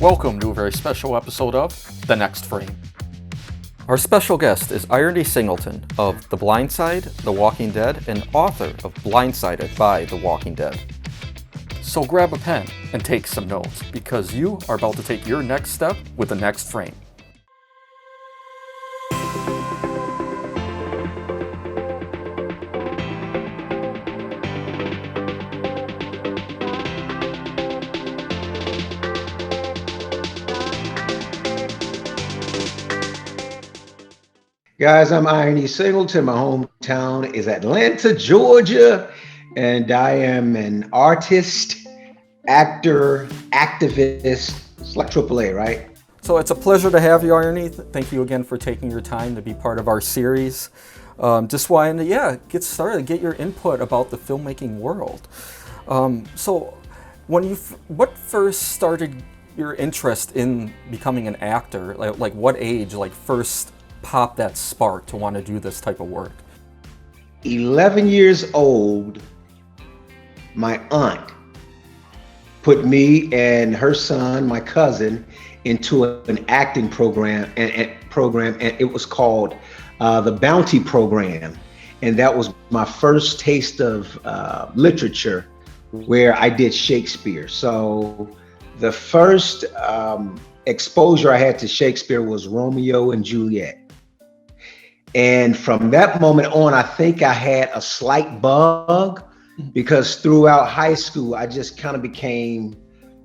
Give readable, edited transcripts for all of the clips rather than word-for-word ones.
Welcome to a very special episode of The Next Frame. Our special guest is IronE Singleton of The Blindside, The Walking Dead, and author of Blindsided by The Walking Dead. So grab a pen and take some notes, because you are about to take your next step with The Next Frame. Guys, I'm IronE Singleton. My hometown is Atlanta, Georgia, and I am an artist, actor, activist. It's like AAA, right? So it's a pleasure to have you, IronE. Thank you again for taking your time to be part of our series. Just wanted to, get started, get your input about the filmmaking world. So what first started your interest in becoming an actor? Like what age, first pop that spark to want to do this type of work? 11 years old, my aunt put me and her son, my cousin, into an acting program, and it was called the Bounty Program. And that was my first taste of literature, where I did Shakespeare. So the first exposure I had to Shakespeare was Romeo and Juliet. And from that moment on, I think I had a slight bug, because throughout high school, I just kind of became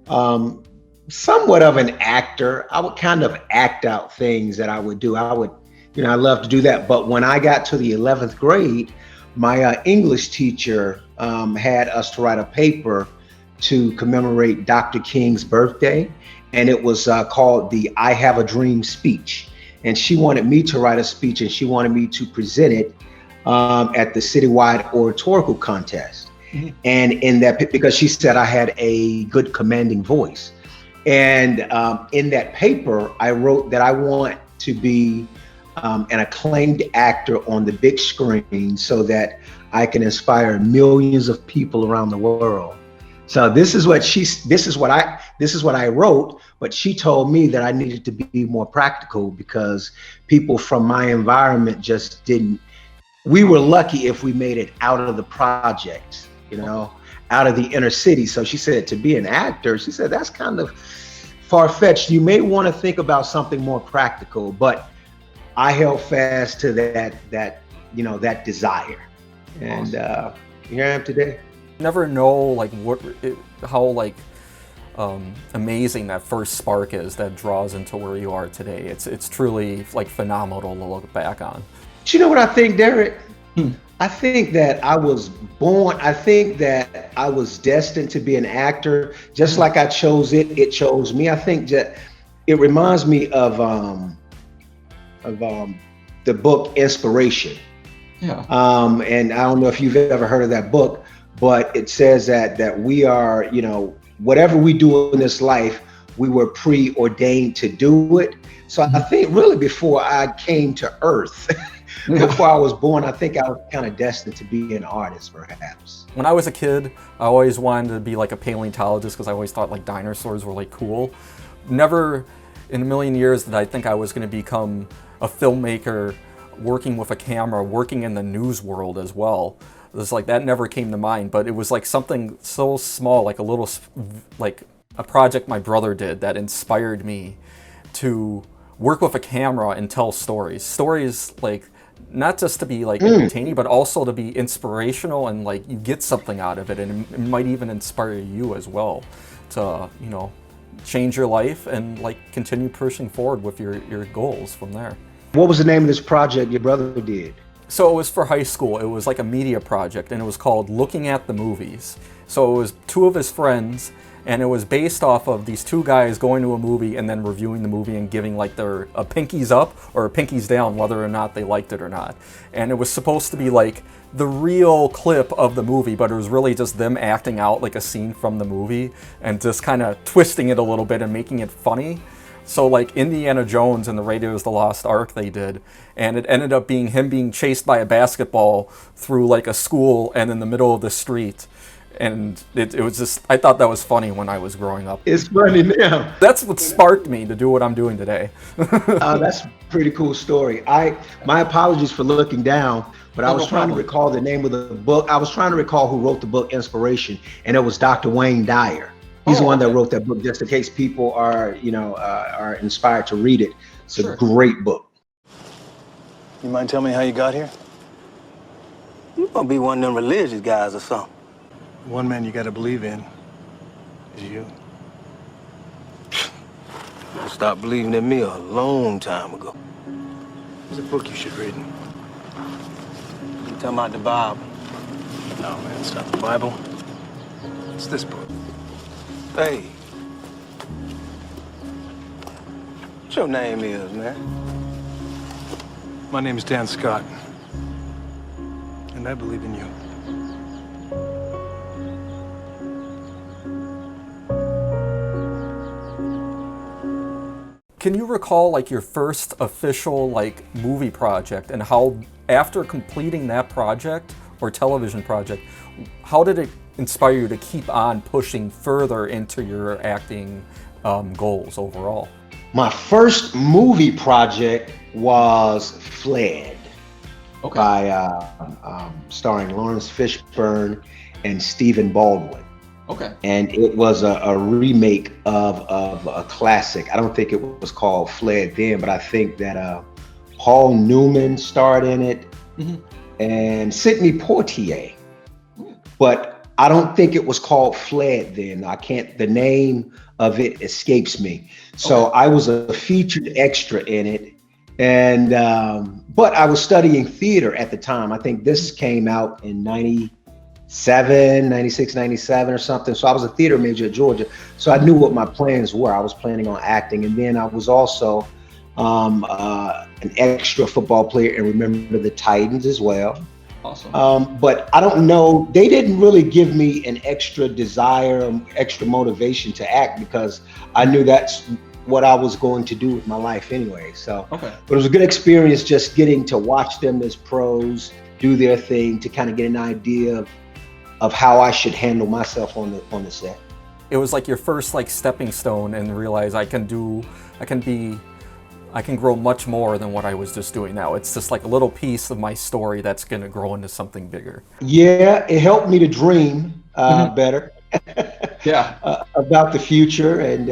somewhat of an actor. I would kind of act out things that I would do. I love to do that. But when I got to the 11th grade, my English teacher had us to write a paper to commemorate Dr. King's birthday. And it was called the I Have a Dream speech. And she wanted me to write a speech, and she wanted me to present it at the citywide oratorical contest. Mm-hmm. And in that, because she said I had a good commanding voice. And in that paper, I wrote that I want to be an acclaimed actor on the big screen so that I can inspire millions of people around the world. So this is what I wrote, but she told me that I needed to be more practical, because people from my environment just didn't. We were lucky if we made it out of the projects, out of the inner city. So she said, to be an actor, she said, that's kind of far-fetched. You may want to think about something more practical. But I held fast to that desire, and here I am today. Never know how amazing that first spark is that draws into where you are today. It's truly phenomenal to look back on. But you know what I think, Derek? I think that I was destined to be an actor. Just like I chose it chose me. I think that it reminds me of the book Inspiration. Yeah. And I don't know if you've ever heard of that book, but it says that we are, whatever we do in this life, we were preordained to do it. So I think really before I came to Earth, before I was born, I think I was kind of destined to be an artist, perhaps. When I was a kid, I always wanted to be a paleontologist, because I always thought dinosaurs were cool. Never in a million years did I think I was going to become a filmmaker, working with a camera, working in the news world as well. It was that never came to mind, but it was something so small, a project my brother did that inspired me to work with a camera and tell stories. Stories not just to be entertaining, but also to be inspirational, and you get something out of it, and it might even inspire you as well to change your life and continue pushing forward with your goals from there. What was the name of this project your brother did? So it was for high school. It was a media project, and it was called Looking at the Movies. So it was two of his friends, and it was based off of these two guys going to a movie and then reviewing the movie and giving their a pinkies up or a pinkies down, whether or not they liked it or not. And it was supposed to be the real clip of the movie, but it was really just them acting out a scene from the movie and just kind of twisting it a little bit and making it funny. So Indiana Jones and the Raiders of the Lost Ark they did, and it ended up being him being chased by a basketball through a school and in the middle of the street. And it was just, I thought that was funny when I was growing up. It's funny now. That's what sparked me to do what I'm doing today. That's a pretty cool story. My apologies for looking down, but I was trying to recall the name of the book. I was trying to recall who wrote the book Inspiration, and it was Dr. Wayne Dyer. He's the one that wrote that book, just in case people are, are inspired to read it. It's a great book. You mind telling me how you got here? You gonna be one of them religious guys or something. One man you gotta believe in is you. You stopped believing in me a long time ago. There's a book you should read. You talking about the Bible? No, man, it's not the Bible. It's this book. Hey. What your name is, man? My name is Dan Scott. And I believe in you. Can you recall like your first official like movie project, and how after completing that project or television project, how did it inspire you to keep on pushing further into your acting goals overall? My first movie project was Fled, by starring Lawrence Fishburne and Stephen Baldwin. Okay. And it was a remake of a classic. I don't think it was called Fled then, but I think that Paul Newman starred in it, and Sidney Poitier. But I don't think it was called Fled then. The name of it escapes me. So I was a featured extra in it. And but I was studying theater at the time. I think this came out in 96, 97 or something. So I was a theater major at Georgia. So I knew what my plans were. I was planning on acting. And then I was also an extra football player and Remember the Titans as well. Awesome. But I don't know, they didn't really give me an extra desire, extra motivation to act, because I knew that's what I was going to do with my life anyway. So, but it was a good experience just getting to watch them as pros do their thing, to kind of get an idea of how I should handle myself on the set. It was like your first like stepping stone, and realize I can grow much more than what I was just doing now. It's just like a little piece of my story that's gonna grow into something bigger. Yeah, it helped me to dream better. About the future, and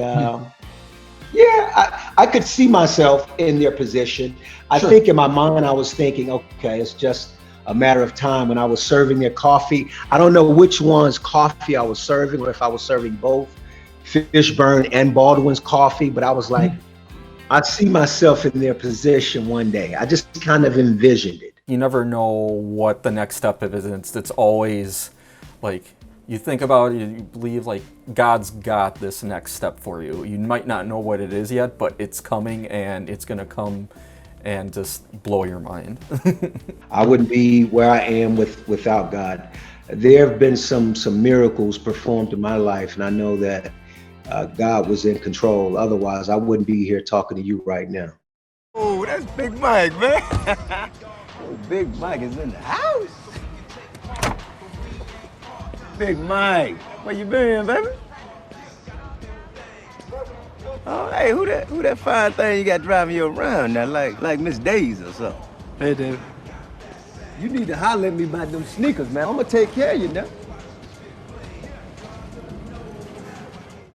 I could see myself in their position. I think in my mind I was thinking, okay, it's just a matter of time. When I was serving their coffee, I don't know which one's coffee I was serving, or if I was serving both Fishburne and Baldwin's coffee, but I was like, I see myself in their position one day. I just kind of envisioned it. You never know what the next step is. It's always like, you think about it, you believe like God's got this next step for you. You might not know what it is yet, but it's coming, and it's gonna come and just blow your mind. I wouldn't be where I am without God. There have been some miracles performed in my life, and I know that God was in control. Otherwise, I wouldn't be here talking to you right now. Oh, that's Big Mike, man. Big Mike is in the house. Big Mike, where you been, baby? Oh, hey, who that fine thing you got driving you around now, like Miss Daisy or something? Hey, David. You need to holler at me about them sneakers, man. I'm gonna take care of you now.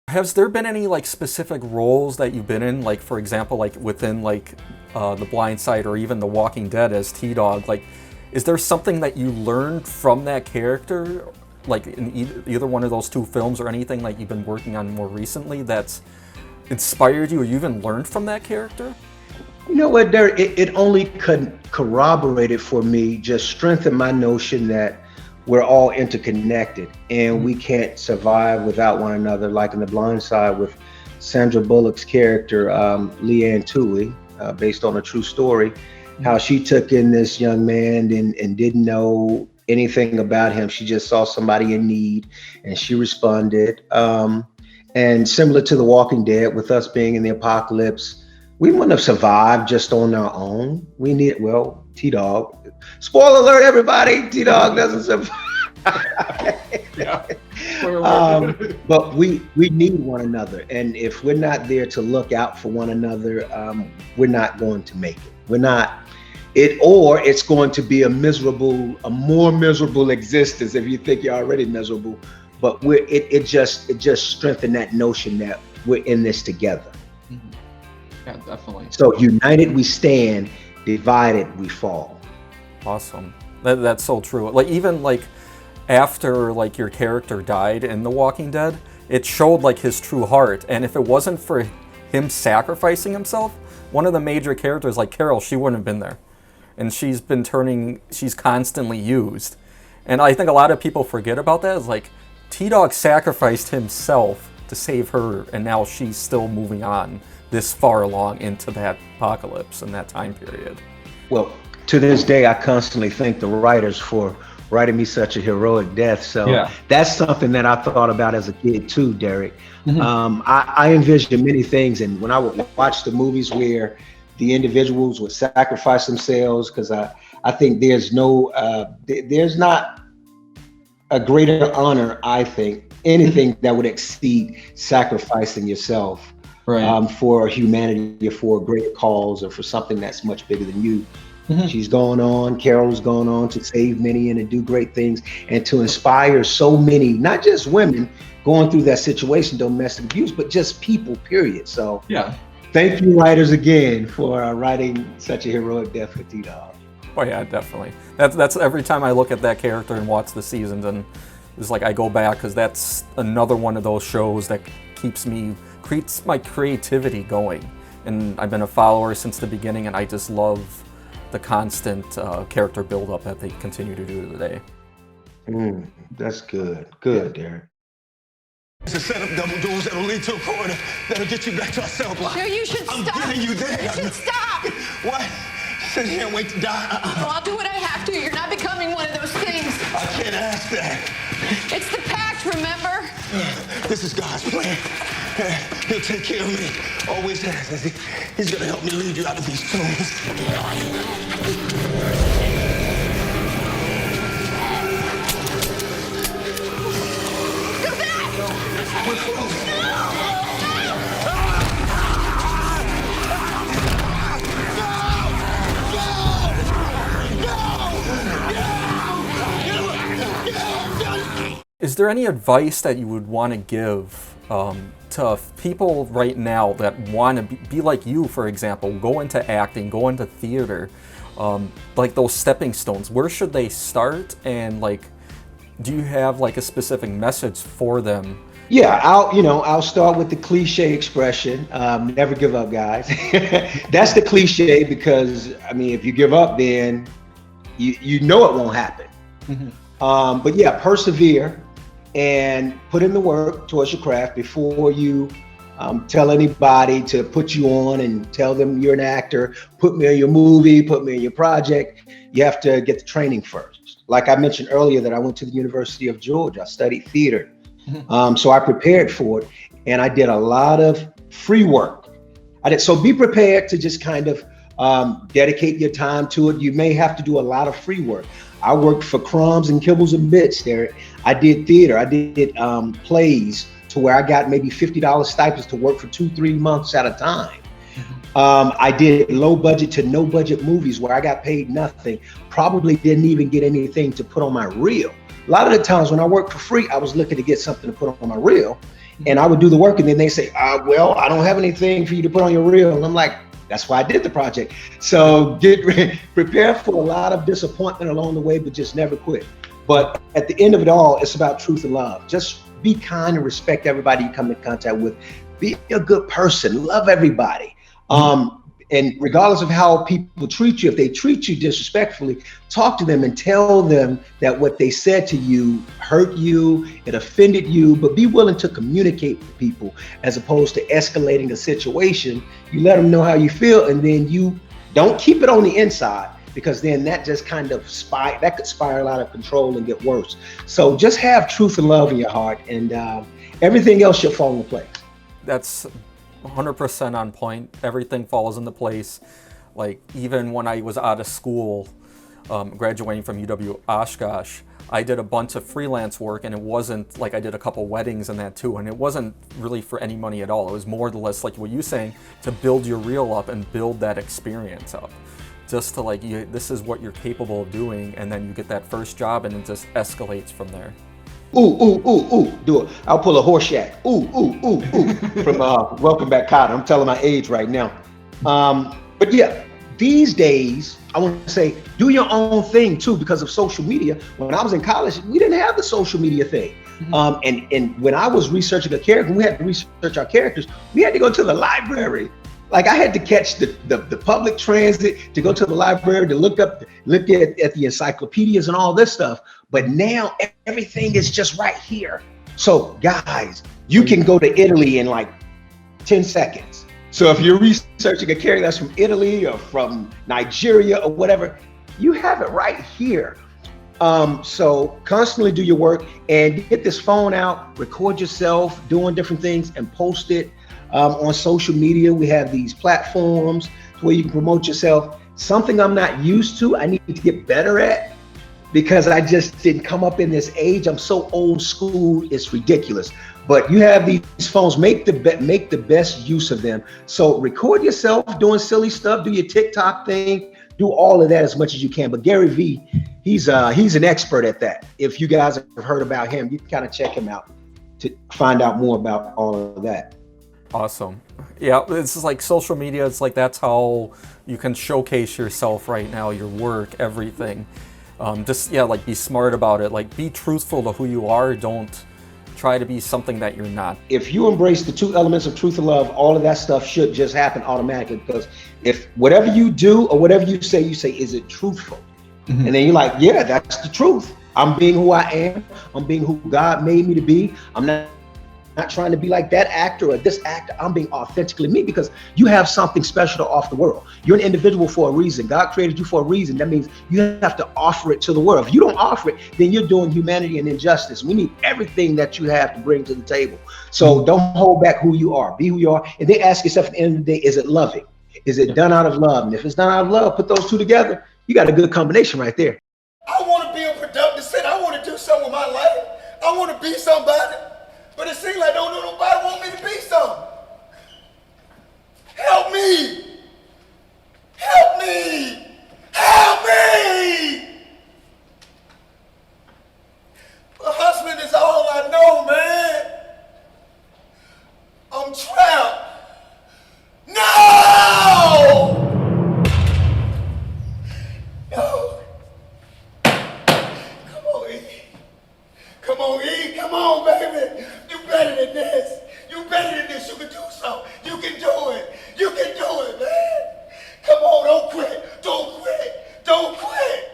Has there been any like specific roles that you've been in, like for example, like within like The Blindsided or even The Walking Dead as T-Dog? Like, is there something that you learned from that character, like in either one of those two films, or anything like you've been working on more recently that's inspired you, or you even learned from that character? You know what, Derek? It only corroborated for me, just strengthened my notion that we're all interconnected and we can't survive without one another. Like in The Blind Side with Sandra Bullock's character, Leanne Toohey, based on a true story, how she took in this young man and didn't know anything about him. She just saw somebody in need and she responded. And similar to The Walking Dead, with us being in the apocalypse, we wouldn't have survived just on our own. We need, well, T-Dog. Spoiler alert, everybody, T-Dog doesn't survive. Yeah. But we need one another, and if we're not there to look out for one another, we're not going to make it. We're not it, or it's going to be a more miserable existence if you think you're already miserable. But it just strengthened that notion that we're in this together. Mm-hmm. Yeah, definitely. So united we stand, divided we fall. Awesome. That's so true. Like even like after like your character died in The Walking Dead, it showed like his true heart. And if it wasn't for him sacrificing himself, one of the major characters like Carol, she wouldn't have been there. And she's constantly used. And I think a lot of people forget about that. Is like T-Dog sacrificed himself to save her, and now she's still moving on this far along into that apocalypse and that time period. Well, to this day, I constantly thank the writers for writing me such a heroic death. So that's something that I thought about as a kid too, Derek. Mm-hmm. I envisioned many things, and when I would watch the movies where the individuals would sacrifice themselves, because I think there's not a greater honor, I think, anything that would exceed sacrificing yourself for humanity or for a greater cause or for something that's much bigger than you. Mm-hmm. Carol's gone on to save many and to do great things and to inspire so many, not just women going through that situation, domestic abuse, but just people, period. So thank you, writers, again for writing such a heroic death for T-Dog. Oh yeah, definitely. That's every time I look at that character and watch the seasons, and it's like I go back because that's another one of those shows that creates my creativity going. And I've been a follower since the beginning, and I just love the constant character build-up that they continue to do today. That's good. Good, Derek. It's a set of double doors that'll lead to a corridor that'll get you back to our cell block. No, you should stop. I'm getting you there. You should stop. What? Sit here and wait to die. Well, I'll do what I have to. You're not becoming one of those things. I can't ask that. It's the pact, remember? This is God's plan. He'll take care of me. Always has. He's gonna help me lead you out of these tombs. Go back! We're close. Is there any advice that you would want to give to people right now that want to be like you, for example, go into acting, go into theater, like those stepping stones? Where should they start? And like, do you have like a specific message for them? Yeah, I'll start with the cliche expression, never give up, guys. That's the cliche because, I mean, if you give up, then you know it won't happen. Mm-hmm. But yeah, persevere and put in the work towards your craft before you tell anybody to put you on and tell them you're an actor, put me in your movie, put me in your project. You have to get the training first. Like I mentioned earlier that I went to the University of Georgia. I studied theater. So I prepared for it and I did a lot of free work. So be prepared to just kind of dedicate your time to it. You may have to do a lot of free work. I worked for crumbs and kibbles and bits there. I did theater. I did plays to where I got maybe $50 stipends to work for 2-3 months at a time. I did low budget to no budget movies where I got paid nothing. Probably didn't even get anything to put on my reel. A lot of the times when I worked for free, I was looking to get something to put on my reel, and I would do the work, and then they say, well, I don't have anything for you to put on your reel. And I'm like, that's why I did the project. So prepare for a lot of disappointment along the way, but just never quit. But at the end of it all, it's about truth and love. Just be kind and respect everybody you come in contact with. Be a good person, love everybody. And regardless of how people treat you, if they treat you disrespectfully, talk to them and tell them that what they said to you hurt you, it offended you, but be willing to communicate with people as opposed to escalating a situation. You let them know how you feel, and then you don't keep it on the inside, because then that just kind of that could spiral out of control and get worse. So just have truth and love in your heart, and everything else should fall into place. That's 100% on point. Everything falls into place. Like even when I was out of school, graduating from UW Oshkosh, I did a bunch of freelance work, and it wasn't like I did a couple weddings and that too, and it wasn't really for any money at all. It was more or less like what you're saying, to build your reel up and build that experience up. Just to like, this is what you're capable of doing, and then you get that first job and it just escalates from there. Ooh, ooh, ooh, ooh, do it. I'll pull a Horseshack. Ooh, ooh, ooh, ooh. From Welcome Back, Kotter. I'm telling my age right now. But yeah, these days, I want to say, do your own thing too, because of social media. When I was in college, we didn't have the social media thing. And when I was researching a character, we had to research our characters, we had to go to the library. Like I had to catch the public transit to go to the library to look at the encyclopedias and all this stuff. But now everything is just right here. So guys, you can go to Italy in like 10 seconds. So if you're researching a character that's from Italy or from Nigeria or whatever, you have it right here. So constantly do your work and get this phone out, record yourself doing different things and post it. On social media, we have these platforms where you can promote yourself. Something I'm not used to, I need to get better at, because I just didn't come up in this age. I'm so old school, it's ridiculous. But you have these phones, make the best use of them. So record yourself doing silly stuff, do your TikTok thing, do all of that as much as you can. But Gary Vee, he's an expert at that. If you guys have heard about him, you can kind of check him out to find out more about all of that. Awesome. Yeah, it's just like social media. It's like that's how you can showcase yourself right now, your work, everything. Just like be smart about it. Like be truthful to who you are. Don't try to be something that you're not. If you embrace the two elements of truth and love, all of that stuff should just happen automatically. Because if whatever you do or whatever you say, is it truthful? Mm-hmm. And then you're like, yeah, that's the truth. I'm being who I am. I'm being who God made me to be. I'm not trying to be like that actor or this actor. I'm being authentically me, because you have something special to offer the world. You're an individual for a reason. God created you for a reason. That means you have to offer it to the world. If you don't offer it, then you're doing humanity an injustice. We need everything that you have to bring to the table. So don't hold back who you are. Be who you are. And then ask yourself at the end of the day, is it loving? Is it done out of love? And if it's done out of love, put those two together. You got a good combination right there. I want to be a productive citizen. I want to do something with my life. I want to be somebody. But it seems like nobody want me to be something. Help me! Help me! Help me! A husband is all I know, man. I'm trapped. No! No. Come on, E. Come on, E. Come on, baby. You better than this. You better than this. You can do something. You can do it. You can do it, man. Come on, don't quit. Don't quit. Don't quit.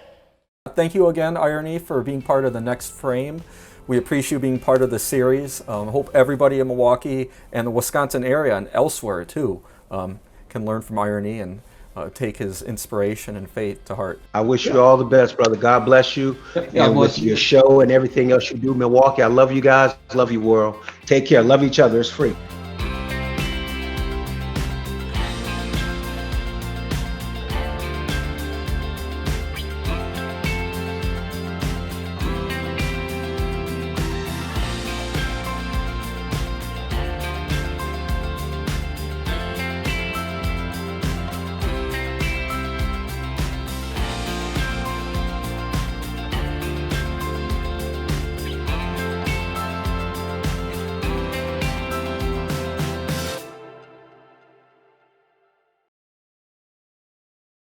Thank you again, IronE, for being part of the Next Frame. We appreciate you being part of the series. Hope everybody in Milwaukee and the Wisconsin area and elsewhere too can learn from IronE and take his inspiration and faith to heart. I wish you all the best, brother. God bless you. And with your show and everything else you do, Milwaukee, I love you guys. Love you, world. Take care. Love each other. It's free.